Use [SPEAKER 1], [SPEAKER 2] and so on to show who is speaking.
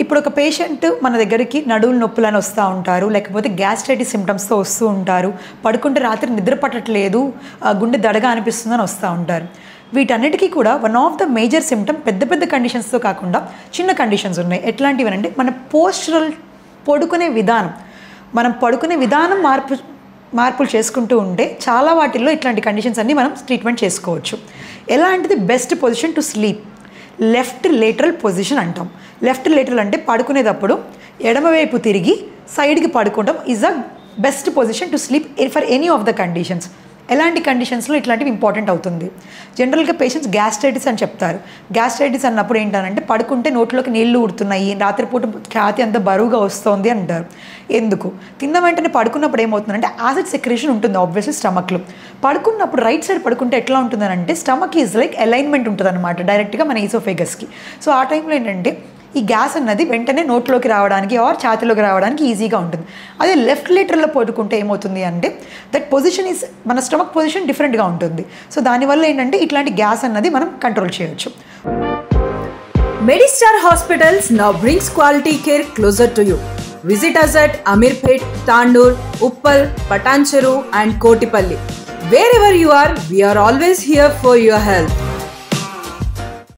[SPEAKER 1] ఇప్పుడు ఒక పేషెంట్ మన దగ్గరికి నడువులు నొప్పులని వస్తూ ఉంటారు, లేకపోతే గ్యాస్ట్రైటిస్ సిమ్టమ్స్తో వస్తూ ఉంటారు, పడుకుంటే రాత్రి నిద్ర పట్టట్లేదు, గుండె దడగా అనిపిస్తుందని వస్తూ ఉంటారు. వీటన్నిటికీ కూడా one of the major symptom పెద్ద పెద్ద కండిషన్స్తో కాకుండా చిన్న కండిషన్స్ ఉన్నాయి. ఎట్లాంటివి అంటే మన పోస్చరల్ మనం పడుకునే విధానం మార్పులు చేసుకుంటూ ఉంటే చాలా వాటిల్లో ఇట్లాంటి కండిషన్స్ అన్నీ మనం ట్రీట్మెంట్ చేసుకోవచ్చు. ఎలాంటిది best position to sleep? Left lateral position అంటాం. లెఫ్ట్ లేటరల్ అంటే పడుకునేటప్పుడు ఎడమవైపు తిరిగి సైడ్కి పడుకోవడం is a best position to sleep for any of the conditions. ఎలాంటి కండిషన్స్లో ఇట్లాంటివి ఇంపార్టెంట్ అవుతుంది? జనరల్గా పేషెంట్స్ గ్యాస్ట్రైటిస్ అని చెప్తారు. గ్యాస్ట్రైటిస్ అన్నప్పుడు ఏంటంటే పడుకుంటే నోట్లోకి నీళ్లు ఊడుతున్నాయి, రాత్రిపూట ఛాతీ అంత బరువుగా వస్తుంది అంటారు. ఎందుకు? తిన్న వెంటనే పడుకున్నప్పుడు ఏమవుతుందంటే యాసిడ్ సెక్రేషన్ ఉంటుంది ఆబ్వియస్లీ స్టమక్లో. పడుకున్నప్పుడు రైట్ సైడ్ పడుకుంటే ఎట్లా ఉంటుందనంటే స్టమక్ ఈజ్ లైక్ అలైన్మెంట్ ఉంటుంది అనమాట డైరెక్ట్గా మన ఈసోఫేగస్కి. సో ఆ టైంలో ఏంటంటే ఈ గ్యాస్ అన్నది వెంటనే నోట్లోకి రావడానికి ఆర్ ఛాతీలోకి రావడానికి ఈజీగా ఉంటుంది. అదే లెఫ్ట్ లేటరల్లో పడుకుంటే ఏమవుతుంది అంటే దట్ పొజిషన్ ఈజ్ మన స్టమక్ పొజిషన్ డిఫరెంట్గా ఉంటుంది. సో దానివల్ల ఏంటంటే ఇట్లాంటి గ్యాస్ అన్నది మనం కంట్రోల్ చేయొచ్చు.
[SPEAKER 2] Medistar Hospitals now brings quality care closer to you. Visit us at Amirpet, Tandur, Uppal, Patancheru and Kotipalli. Wherever you are, we are always here for your health.